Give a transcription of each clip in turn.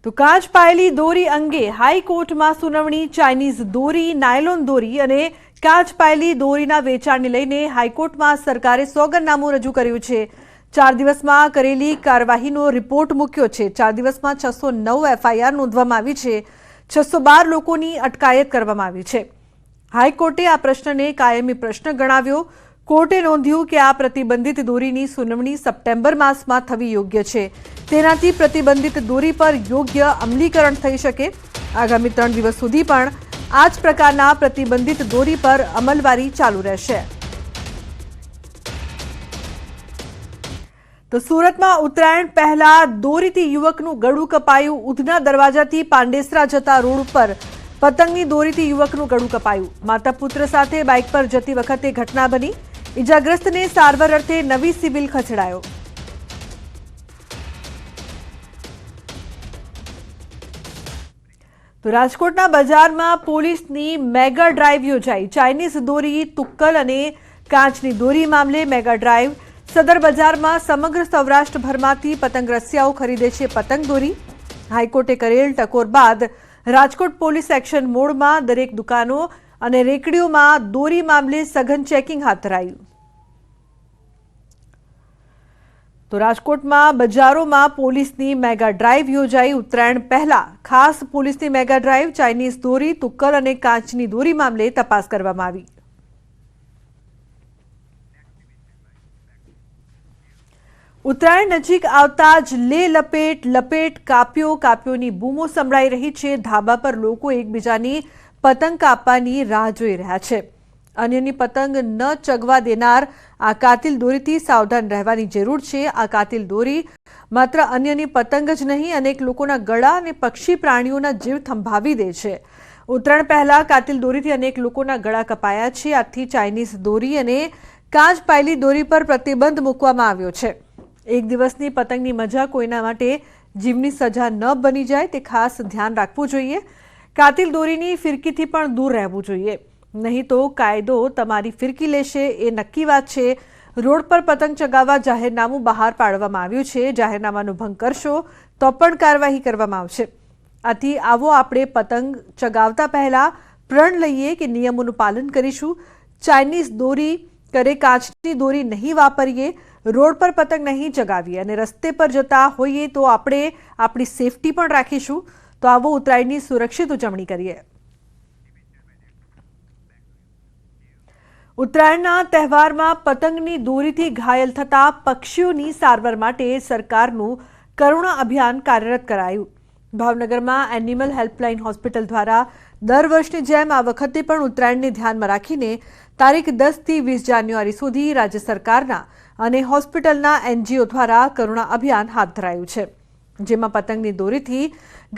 તો કાચ પાયેલી દોરી અંગે હાઈકોર્ટમાં સુનાવણી। ચાઇનીઝ દોરી, નાયલોન દોરી અને કાચ પાયેલી દોરીના વેચાણને લઈને હાઈકોર્ટમાં સરકારે સોગંદનામું રજૂ કર્યું છે। 4 દિવસમાં કરેલી કાર્યવાહીનો રિપોર્ટ મૂક્યો છે। 4 દિવસમાં 609 એફઆઈઆર નોંધવામાં આવી છે। 612 લોકોની અટકાયત કરવામાં આવી છે। હાઈકોર્ટે આ પ્રશ્નને કાયમી પ્રશ્ન ગણાવ્યો। કોર્ટે નોંધ્યું કે આ પ્રતિબંધિત દોરીની સુનાવણી સપ્ટેમ્બર માસમાં થવી યોગ્ય છે। તેનાથી પ્રતિબંધિત દોરી પર યોગ્ય અમલીકરણ થઈ શકે। આગામી 3 દિવસ સુધી પણ આ જ પ્રકારના પ્રતિબંધિત દોરી પર અમલવારી ચાલુ રહેશે। તો સુરતમાં ઉત્તરાયણ પહેલા દોરીથી યુવકનું ગળું કપાયું। ઉધના દરવાજાથી પાંડેસરા જતા રોડ ઉપર પતંગની દોરીથી યુવકનું ગળું કપાયું। માતા પુત્ર સાથે બાઇક પર જતી વખતે ઘટના બની। ઇજાગ્રસ્તને સારવાર અર્થે નવી સિવિલ ખસેડાયો। તો રાજકોટના બજારમાં પોલીસની મેગા ડ્રાઈવ યોજાઈ। ચાઇનીઝ દોરી, તુક્કલ અને કાચની દોરી મામલે મેગા ડ્રાઈવ। સદર બજારમાં સમગ્ર સૌરાષ્ટ્રભરમાંથી પતંગ રસિયાઓ ખરીદે છે પતંગ દોરી। હાઈકોર્ટે કરેલ ટકોર બાદ રાજકોટ પોલીસ એક્શન મોડમાં દરેક દુકાનો અને રેકડીઓમાં દોરી મામલે સઘન ચેકિંગ હાથ ધરાયું। તો રાજકોટમાં બજારોમાં પોલીસની મેગા ડ્રાઈવ યોજાઈ। ઉત્તરાયણ પહેલા ખાસ પોલીસની મેગા ડ્રાઈવ। ચાઇનીઝ દોરી, તુક્કલ અને કાચની દોરી મામલે તપાસ કરવામાં આવી। ઉત્તરાયણ નજીક આવતા જ લે લપેટ, લપેટ, કાપ્યો, કાપ્યોની બૂમો સંભળાઈ રહી છે। ધાબા પર લોકો એકબીજાની પતંગ કાપવાની રાહ જોઈ રહ્યા છે। અન્યની પતંગ ન ચગવા દેનાર આ કાતિલ દોરીથી સાવધાન રહેવાની જરૂર છે। આ કાતિલ દોરી માત્ર અન્યની પતંગ જ નહીં, અનેક લોકોના ગળા અને પક્ષી પ્રાણીઓના જીવ થંભાવી દે છે। ઉત્તરાયણ પહેલા કાતિલ દોરીથી અનેક લોકોના ગળા કપાયા છે। આથી ચાઇનીઝ દોરી અને કાચ પાયેલી દોરી પર પ્રતિબંધ મૂકવામાં આવ્યો છે। એક દિવસની પતંગની મજા કોઈના માટે જીવની સજા ન બની જાય તે ખાસ ધ્યાન રાખવું જોઈએ। કાતિલ દોરીની ફિરકીથી પણ દૂર રહેવું જોઈએ, નહીં તો કાયદો તમારી ફિરકી લેશે એ નક્કી વાત છે। રોડ પર પતંગ ચગાવવા જાહેરનામું બહાર પાડવામાં આવ્યું છે। જાહેરનામાનો ભંગ કરશો તો પણ કાર્યવાહી કરવામાં આવશે। આથી આવો આપણે પતંગ ચગાવતા પહેલા પ્રણ લઈએ કે નિયમોનું પાલન કરીશું। ચાઇનીઝ દોરી કરે કાચની દોરી નહીં વાપરીએ, રોડ પર પતંગ નહીં ચગાવીએ અને રસ્તે પર જતા હોઈએ તો આપણે આપણી સેફટી પણ રાખીશું। તો આવો ઉત્તરાયણની સુરક્ષિત ઉજવણી કરીએ। ઉત્તરાયણના તહેવારમાં પતંગની દોરીથી ઘાયલ થતા પક્ષીઓની સારવાર માટે સરકારનું કરુણા અભિયાન કાર્યરત કરાયું। ભાવનગરમાં એનિમલ હેલ્પલાઇન હોસ્પિટલ દ્વારા દર વર્ષની જેમ આ વખતે પણ ઉત્તરાયણને ધ્યાનમાં રાખીને તારીખ 10 થી 20 જાન્યુઆરી સુધી રાજ્ય સરકારના અને હોસ્પિટલના એનજીઓ દ્વારા કરુણા અભિયાન હાથ ધરાયું છે, જેમાં પતંગની દોરીથી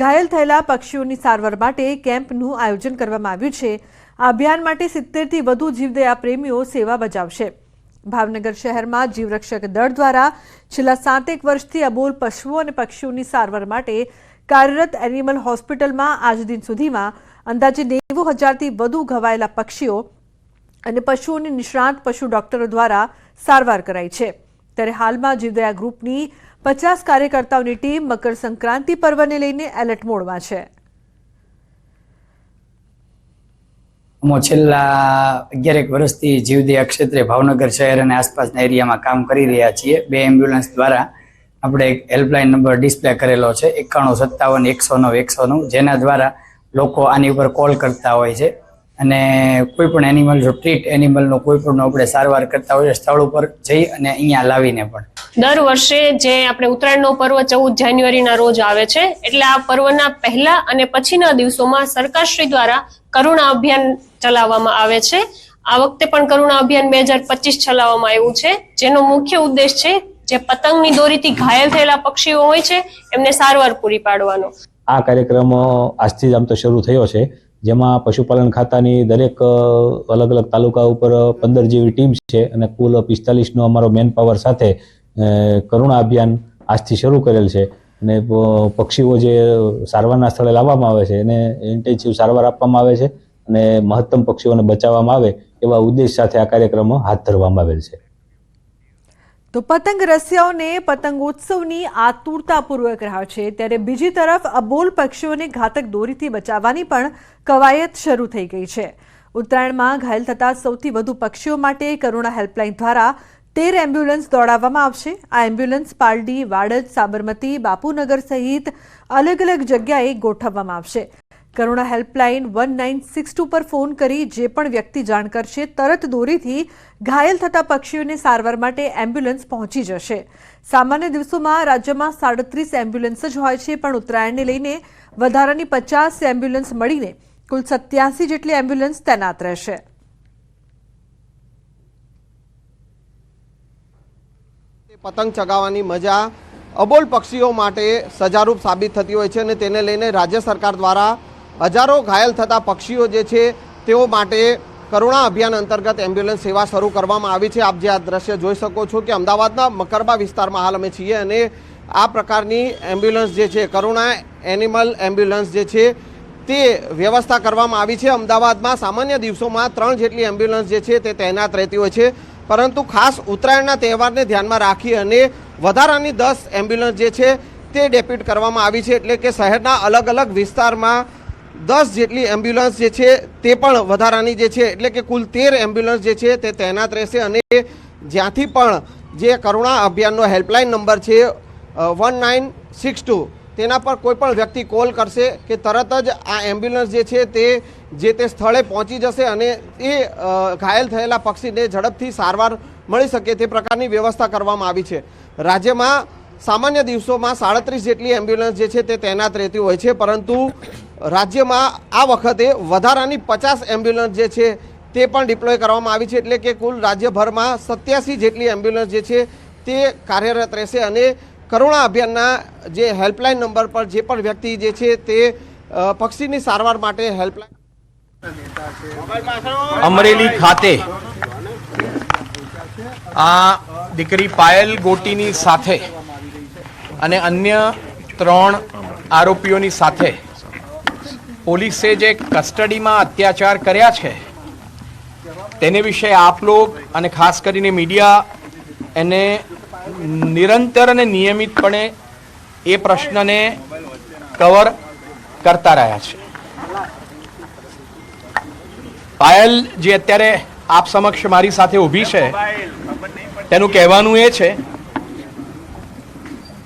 ઘાયલ થયેલા પક્ષીઓની સારવાર માટે કેમ્પનું આયોજન કરવામાં આવ્યું છે। આ અભિયાન માટે 70 થી વધુ જીવદયા પ્રેમીઓ સેવા બજાવશે। ભાવનગર શહેરમાં જીવરક્ષક દળ દ્વારા છેલ્લા 7 વર્ષથી અબોલ પશુઓ અને પક્ષીઓની સારવાર માટે કાર્યરત એનિમલ હોસ્પિટલમાં આજ દિન સુધીમાં અંદાજે 90,000થી વધુ ઘવાયેલા પક્ષીઓ અને પશુઓની નિષ્ણાત પશુ ડોક્ટરો દ્વારા સારવાર કરાઈ છે। ત્યારે હાલમાં જીવદયા ગ્રુપની 50 કાર્યકર્તાઓની ટીમ મકર સંક્રાંતિ પર્વને લઈને એલર્ટ મોડમાં છે। છેલ્લા 11 વર્ષથી જીવદયા ક્ષેત્રે ભાવનગર શહેર અને આસપાસના એરિયામાં કામ કરી રહ્યા છીએ। 2 એમ્બ્યુલન્સ દ્વારા આપણે એક હેલ્પલાઇન નંબર ડિસ્પ્લે કરેલો છે 9157 109 જેના દ્વારા લોકો આની ઉપર કોલ કરતા હોય છે અને કોઈ પણ એનિમલ જો ટ્રીટ એનિમલનો કોઈ પણ આપણે સારવાર કરતા હોય સ્થળ ઉપર જઈ અને અહીંયા લાવીને પણ દર વર્ષે જે આપણે ઉત્તરાયણનો પર્વ 14 જાન્યુઆરીના રોજ આવે છે, એટલે આ પર્વના પહેલા અને પછીના દિવસોમાં સરકારશ્રી દ્વારા કરુણા અભિયાન ચલાવવામાં આવે છે। આ વખતે પણ કરુણા અભિયાન 2025 ચલાવવામાં આવ્યું છે, જેનો મુખ્ય ઉદ્દેશ છે જે પતંગની દોરીથી ઘાયલ થયેલા પક્ષીઓ હોય છે એમને સારવાર પૂરી પાડવાનો। આ કાર્યક્રમ આજથી જ આમ તો શરૂ થયો છે, જેમાં પશુપાલન ખાતાની દરેક અલગ અલગ તાલુકા ઉપર 15 જેવી ટીમ છે અને કુલ 45નો અમારો મેન પાવર સાથે કરુણા અભિયાન આજથી શરૂ કરેલ છે અને પક્ષીઓ જે સારવારના સ્થળે લાવવામાં આવે છે એને ઇન્ટેન્સિવ સારવાર આપવામાં આવે છે અને મહત્તમ પક્ષીઓને બચાવવામાં આવે એવા ઉદ્દેશ સાથે આ કાર્યક્રમ હાથ ધરવામાં આવેલ છે। તો પતંગ રસિયાઓને પતંગોત્સવની આતુરતાપૂર્વક રાહ છે, ત્યારે બીજી તરફ અબોલ પક્ષીઓને ઘાતક દોરીથી બચાવવાની પણ કવાયત શરૂ થઈ ગઈ છે. ઉત્તરાયણમાં ઘાયલ થતા સૌથી વધુ પક્ષીઓ માટે કરુણા હેલ્પલાઇન દ્વારા 13 એમ્બ્યુલન્સ દોડાવવામાં આવશે. આ એમ્બ્યુલન્સ પાલડી, વાડજ, સાબરમતી, બાપુનગર સહિત અલગ અલગ જગ્યાએ ગોઠવવામાં આવશે. કરુણા હેલ્પલાઇન 1962 પર ફોન કરી જે પણ વ્યક્તિ જાણ કરશે તરત દોરીથી ઘાયલ થતા પક્ષીઓને સારવાર માટે એમ્બ્યુલન્સ પહોંચી જશે. સામાન્ય દિવસોમાં રાજ્યમાં 37 એમ્બ્યુલન્સ જ હોય છે, પણ ઉત્તરાયણને લઈને વધારાની 50 એમ્બ્યુલન્સ મળીને કુલ 87 જેટલી એમ્બ્યુલન્સ તૈનાત રહેશે. પતંગ ચગાવવાની મજા અબોલ પક્ષીઓ માટે સજારૂપ સાબિત થતી હોય છે અને તેને લઈને રાજ્ય સરકાર દ્વારા હજારો ઘાયલ થતા પક્ષીઓ જે છે તેઓ માટે કરુણા અભિયાન અંતર્ગત એમ્બ્યુલન્સ સેવા શરૂ કરવામાં આવી છે. આપ જે આ દ્રશ્ય જોઈ શકો છો કે અમદાવાદના મકરબા વિસ્તારમાં હાલ અમે છીએ અને આ પ્રકારની એમ્બ્યુલન્સ જે છે કરુણા એનિમલ એમ્બ્યુલન્સ જે છે તે વ્યવસ્થા કરવામાં આવી છે. અમદાવાદમાં સામાન્ય દિવસોમાં 3 જેટલી એમ્બ્યુલન્સ જે છે તે તૈનાત રહેતી હોય છે, પરંતુ ખાસ ઉત્તરાયણના તહેવારને ધ્યાનમાં રાખી અને વધારાની 10 એમ્બ્યુલન્સ જે છે તે ડેપ્યુટ કરવામાં આવી છે. એટલે કે શહેરના અલગ અલગ વિસ્તારમાં 10 જેટલી એમ્બ્યુલન્સ જે છે તે પણ વધારાની જે છે એટલે કે કુલ 13 એમ્બ્યુલન્સ જે છે તે તૈનાત રહેશે. અને જ્યાંથી પણ જે કરુણા અભિયાનનો હેલ્પલાઇન નંબર છે 1962 તેના પર કોઈ પણ વ્યક્તિ કોલ કરશે કે તરત જ આ એમ્બ્યુલન્સ જે છે તે જે તે સ્થળે પહોંચી જશે અને એ ઘાયલ થયેલા પક્ષીને ઝડપથી સારવાર મળી શકે તે પ્રકારની વ્યવસ્થા કરવામાં આવી છે. રાજ્યમાં સામાન્ય દિવસોમાં 37 જેટલી એમ્બ્યુલન્સ જે છે તે તૈનાત રહેતી હોય છે, પરંતુ રાજ્યમાં આ વખતે વધારાની 50 એમ્બ્યુલન્સ જે છે તે પણ ડિપ્લોય કરવામાં આવી છે. એટલે કે કુલ રાજ્યભરમાં 87 જેટલી એમ્બ્યુલન્સ જે છે તે કાર્યરત રહેશે અને કરુણા અભિયાનના જે હેલ્પલાઇન નંબર પર જે પણ વ્યક્તિ જે છે તે પક્ષીની સારવાર માટે હેલ્પલાઇન અમરેલી ખાતે આ દીકરી પાયલ ગોટીની સાથે અને અન્ય 3 આરોપીઓની સાથે પોલીસે જે કસ્ટડીમાં અત્યાચાર કર્યા છે તેને વિશે આપ લોગ અને ખાસ કરીને મીડિયા એને નિરંતર અને નિયમિતપણે એ પ્રશ્નને કવર કરતા રહ્યા છે. પાયલ જે અત્યારે આપ સમક્ષ મારી સાથે ઊભી છે તેનું કહેવાનું એ છે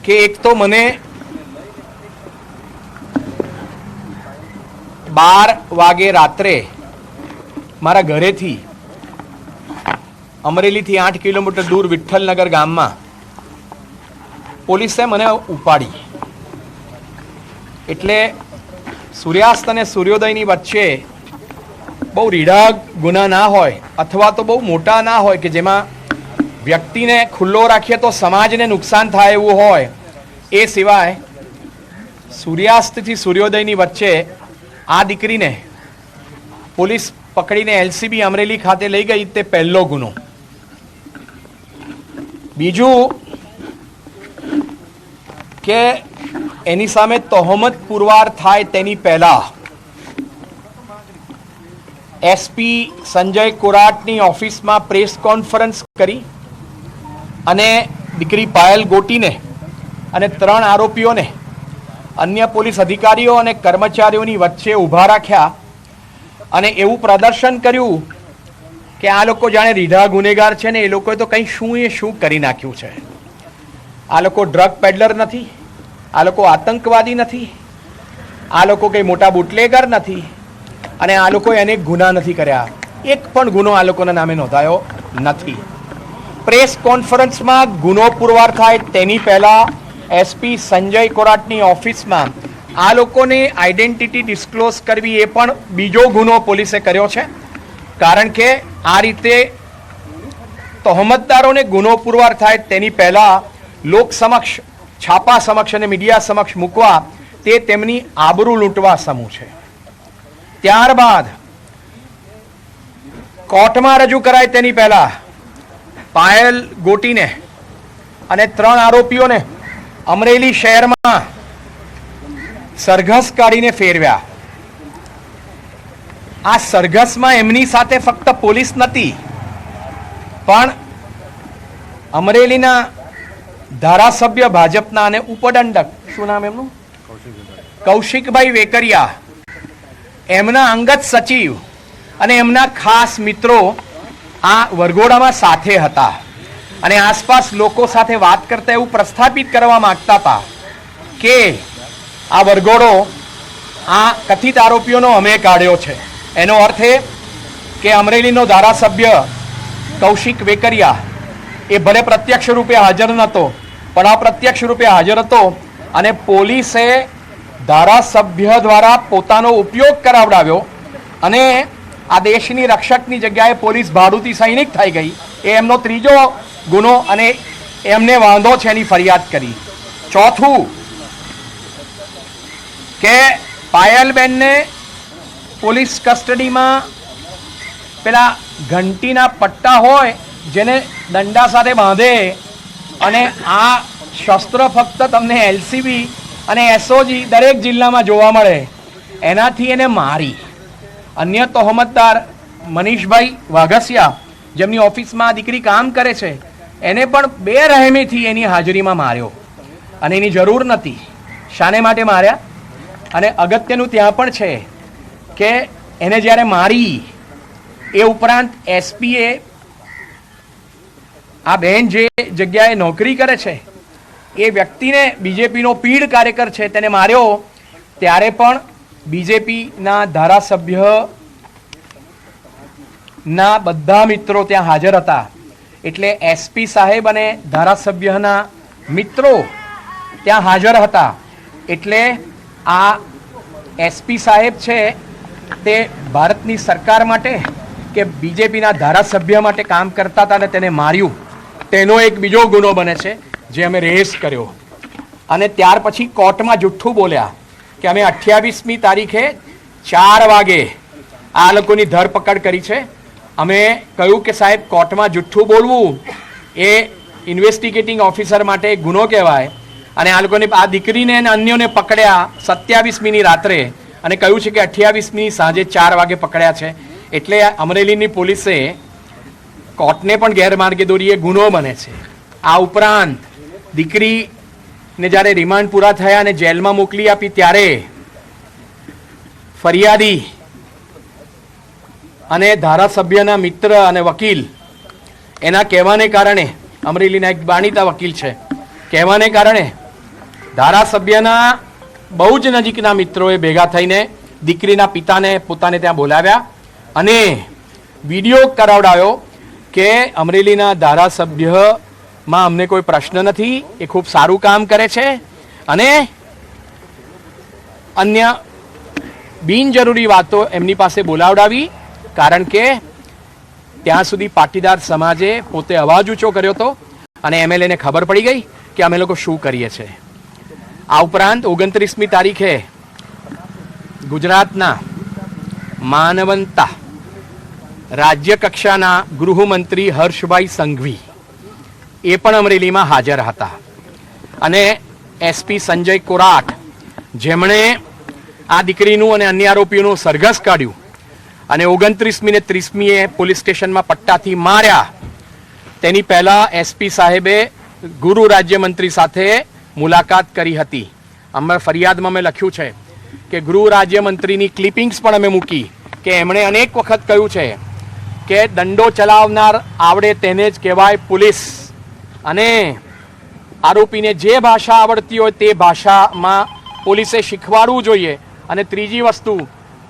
કે એક તો મને 12 વાગે રાત્રે મારા ઘરેથી અમરેલીથી 8 કિલોમીટર દૂર વિઠ્ઠલનગર ગામમાં પોલીસે મને ઉપાડી. એટલે સૂર્યાસ્ત અને સૂર્યોદયની વચ્ચે બહુ રીઢા ગુના ના હોય અથવા તો બહુ મોટા ના હોય કે જેમાં વ્યક્તિને ખુલ્લો રાખીએ તો સમાજને નુકસાન થાય એવું હોય, એ સિવાય સૂર્યાસ્તથી સૂર્યોદયની વચ્ચે આ દીકરીને પોલીસ પકડીને એલસીબી અમરેલી ખાતે લઈ ગઈ તે પહેલો ગુનો. બીજું કે એની સામે તહોમત પુરવાર થાય તેની પહેલા એસપી સંજય કોરાટની ઓફિસમાં પ્રેસ કોન્ફરન્સ કરી અને દીકરી પાયલ ગોટીને અને 3 આરોપીઓને અન્ય પોલીસ અધિકારીઓ અને કર્મચારીઓની વચ્ચે ઊભા રાખ્યા અને એવું પ્રદર્શન કર્યું કે આ લોકો જાણે રીઢા ગુનેગાર છે ને એ લોકોએ તો કંઈ શું કરી નાખ્યું છે. આ લોકો ડ્રગ પેડલર નથી, આ લોકો આતંકવાદી નથી, આ લોકો કંઈ મોટા બુટલેગર નથી અને આ લોકોએ અનેક ગુના નથી કર્યા. એક પણ ગુનો આ લોકોના નામે નોંધાયો નથી. પ્રેસ કોન્ફરન્સમાં ગુનો પુરવાર થાય તેની પહેલા એસપી સંજય કોરાટની ઓફિસમાં આ લોકોની આઈડેન્ટિટી ડિસ્ક્લોઝ કરવી એ પણ બીજો ગુનો પોલીસે કર્યો છે. કારણ કે આ રીતે તહોમતદારોને ગુનો પુરવાર થાય તેની પહેલા લોક સમક્ષ, છાપા સમક્ષ અને મીડિયા સમક્ષ મૂકવા તે તેમની આબરૂ લૂંટવા સમૂહ છે. ત્યારબાદ કોર્ટમાં રજૂ કરાય તેની પહેલા પાયલ ગોટીને અને 3 આરોપીઓને અમરેલી શહેરમાં સરઘસ કાઢીને ફેરવ્યા. આ સરઘસમાં એમની સાથે ફક્ત પોલીસ નથી પણ અમરેલીના ધારાસભ્ય ભાજપના અને ઉપદંડક શું નામ એમનું કૌશિકભાઈ વેકરિયા, એમના અંગત સચિવ અને એમના ખાસ મિત્રો આ વરઘોડામાં સાથે હતા અને આસપાસ લોકો સાથે વાત કરતા એવું પ્રસ્થાપિત કરવા માંગતા હતા કે આ વરઘોડો આ કથિત આરોપીઓનો અમે કાઢ્યો છે. એનો અર્થ એ કે અમરેલીનો ધારાસભ્ય કૌશિક વેકરિયા એ ભલે પ્રત્યક્ષ રૂપે હાજર નહોતો પણ અપ્રત્યક્ષ રૂપે હાજર હતો અને પોલીસે ધારાસભ્ય દ્વારા પોતાનો ઉપયોગ કરાવડાવ્યો અને આ દેશની રક્ષકની જગ્યાએ પોલીસ ભાડુતી સૈનિક થઈ ગઈ. એ એમનો ત્રીજો ગુનો અને એમને વાંધો છે એની ફરિયાદ કરી. ચોથું કે પાયલબેનને પોલીસ કસ્ટડીમાં પેલા ઘંટીના પટ્ટા હોય જેને દંડા સાથે બાંધે અને આ શસ્ત્ર ફક્ત તમને એલસીબી અને એસઓજી દરેક જિલ્લામાં જોવા મળે, એનાથી એને મારી. અન્ય તહોમતદાર મનીષભાઈ વાઘસિયા જેમની ઓફિસમાં આ દીકરી કામ કરે છે એને પણ બેરહેમીથી એની હાજરીમાં માર્યો અને એની જરૂર નથી. શાને માટે માર્યા? અને અગત્યનું ત્યાં પણ છે કે એને જ્યારે મારી એ ઉપરાંત એસપીએ આ બહેન જે જગ્યાએ નોકરી કરે છે એ વ્યક્તિને બીજેપીનો પીઢ કાર્યકર છે તેને માર્યો ત્યારે પણ બીજેપીના ધારાસભ્યના બધા મિત્રો ત્યાં હાજર હતા. એટલે એસપી સાહેબ અને ધારાસભ્યના મિત્રો ત્યાં હાજર હતા. એટલે આ એસપી સાહેબ છે તે ભારતની સરકાર માટે કે બીજેપીના ધારાસભ્ય માટે કામ કરતા હતા અને તેને માર્યું, તેનો એક બીજો ગુનો બને છે જે અમે રેસ કર્યો. અને ત્યાર પછી કોર્ટમાં જુઠ્ઠું બોલ્યા કે અમે 28મી તારીખે 4 વાગે આ લોકોની ધરપકડ કરી છે. અમે કહ્યું કે સાહેબ કોર્ટમાં જુઠ્ઠું બોલવું એ ઇન્વેસ્ટિગેટિંગ ઓફિસર માટે ગુનો કહેવાય અને આ લોકોને આ દીકરીને અને અન્યોને પકડ્યા 27મીની રાત્રે અને કહ્યું છે કે 28મી સાંજે 4 વાગે પકડ્યા છે. એટલે અમરેલીની પોલીસે કોર્ટને પણ ગેરમાર્ગે દોરી એ ગુનો બને છે. આ ઉપરાંત દીકરીને જ્યારે રિમાન્ડ પૂરા થયા અને જેલમાં મોકલી આપી ત્યારે ફરિયાદી અને ધારાસભ્યના મિત્ર અને વકીલ એના કહેવાને કારણે, અમરેલીના એક જાણીતા વકીલ છે, કહેવાને કારણે ધારાસભ્યના બહુ જ નજીકના મિત્રોએ ભેગા થઈને દીકરીના પિતાને પોતાને ત્યાં બોલાવ્યા અને વિડીયો કરાવડાવ્યો કે અમરેલીના ધારાસભ્યમાં અમને કોઈ પ્રશ્ન નથી, એ ખૂબ સારું કામ કરે છે અને અન્ય બિનજરૂરી વાતો એમની પાસે બોલાવડાવી. કારણ કે ત્યાં સુધી પાટીદાર સમાજે પોતે અવાજ ઊંચો કર્યો હતો અને એમએલએને ખબર પડી ગઈ કે અમે લોકો શું કરીએ છીએ. આ ઉપરાંત 29મી તારીખે ગુજરાતના માનવંતા રાજ્ય કક્ષાના ગૃહમંત્રી હર્ષભાઈ સંઘવી એ પણ અમરેલીમાં હાજર હતા અને એસપી સંજય કોરાટ જેમણે આ દીકરીનું અને અન્ય આરોપીઓનું સરઘસ કાઢ્યું અને 29મી ને 30મીએ પોલીસ સ્ટેશનમાં પટ્ટાથી માર્યા. તેની પહેલા એસપી સાહેબે ગૃહ રાજ્યમંત્રી સાથે મુલાકાત કરી હતી. અમે ફરિયાદમાં અમે લખ્યું છે કે ગૃહ રાજ્યમંત્રીની ક્લિપિંગ્સ પણ અમે મૂકી કે એમણે અનેક વખત કહ્યું છે કે દંડો ચલાવનાર આવડે તેને જ કહેવાય પોલીસ અને આરોપીને જે ભાષા આવડતી હોય તે ભાષામાં પોલીસે શીખવાડવું જોઈએ. અને ત્રીજી વસ્તુ,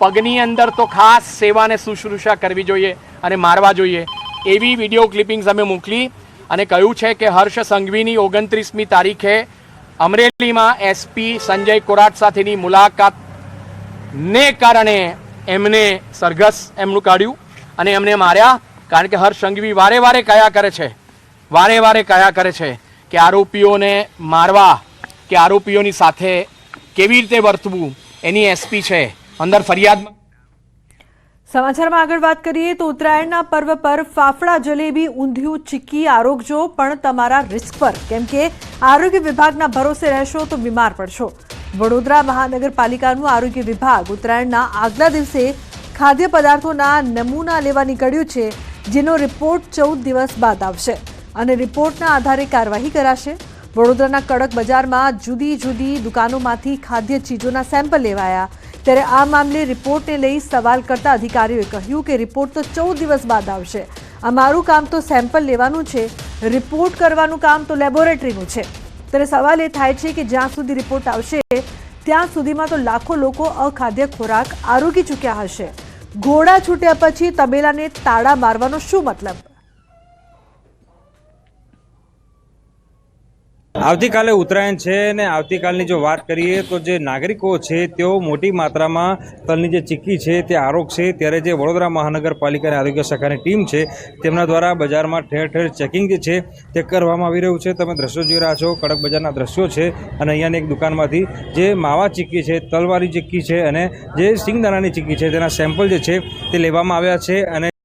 પગની અંદર તો ખાસ સેવા અને શુશ્રૂષા કરવી જોઈએ અને મારવા જોઈએ. એવી વિડીયો ક્લિપિંગ્સ અમે મોકલી અને કહ્યું છે કે હર્ષ સંઘવીની 29મી તારીખે અમરેલીમાં એસપી સંજય કોરાટ સાથેની મુલાકાતને કારણે એમને સરઘસ એમનું કાઢ્યું અને એમને માર્યા. કારણ કે હર્ષ સંઘવી વારે વારે કયા કરે છે કે આરોપીઓને મારવા કે આરોપીઓની સાથે કેવી રીતે વર્તવું એની એસપી છે અંદર ફરિયાદમાં. સમાચારમાં આગળ વાત કરીએ તો ઉત્તરાયણના પર્વ પર ફાફડા, જલેબી, ઊંધિયું, ચીક્કી આરોગજો પણ તમારા રિસ્ક પર, કેમ કે આરોગ્ય વિભાગના ભરોસે રહેશો તો બીમાર પડશો. વડોદરા મહાનગરપાલિકાનું આરોગ્ય વિભાગ ઉત્તરાયણના આગલા દિવસે ખાદ્ય પદાર્થોના નમૂના લેવા નીકળ્યું છે, જેનો રિપોર્ટ 14 દિવસ બાદ આવશે. અને રિપોર્ટના આધારે કાર્યવાહી કરાશે. વડોદરાના કડક બજારમાં જુદી જુદી દુકાનોમાંથી ખાદ્ય ચીજોના સેમ્પલ લેવાયા. ત્યારે આ મામલે રિપોર્ટને લઈ સવાલ કરતા અધિકારીઓએ કહ્યું કે રિપોર્ટ તો 14 દિવસ બાદ આવશે. અમારું કામ તો સેમ્પલ લેવાનું છે, રિપોર્ટ કરવાનું કામ તો લેબોરેટરીનું છે. ત્યારે સવાલ એ થાય છે કે જ્યાં સુધી રિપોર્ટ આવશે ત્યાં સુધીમાં તો લાખો લોકો અખાદ્ય ખોરાક આરોગી ચૂક્યા હશે. ઘોડા છૂટ્યા પછી તબેલાને તાળા મારવાનો શું મતલબ? આવતીકાલે ઉત્તરાયણ છે અને આવતીકાલની જો વાત કરીએ તો જે નાગરિકો છે તેઓ મોટી માત્રામાં તલની જે ચીક્કી છે તે આરોગશે. ત્યારે જે વડોદરા મહાનગરપાલિકાની આરોગ્ય શાખાની ટીમ છે તેમના દ્વારા બજારમાં ઠેર ઠેર ચેકિંગ જે છે તે કરવામાં આવી રહ્યું છે. તમે દ્રશ્યો જોઈ રહ્યા છો, કડક બજારના દ્રશ્યો છે અને અહીંયાની એક દુકાનમાંથી જે માવા ચીક્કી છે, તલવાળી ચીક્કી છે અને જે સિંગદાણાની ચીક્કી છે તેના સેમ્પલ જે છે તે લેવામાં આવ્યા છે અને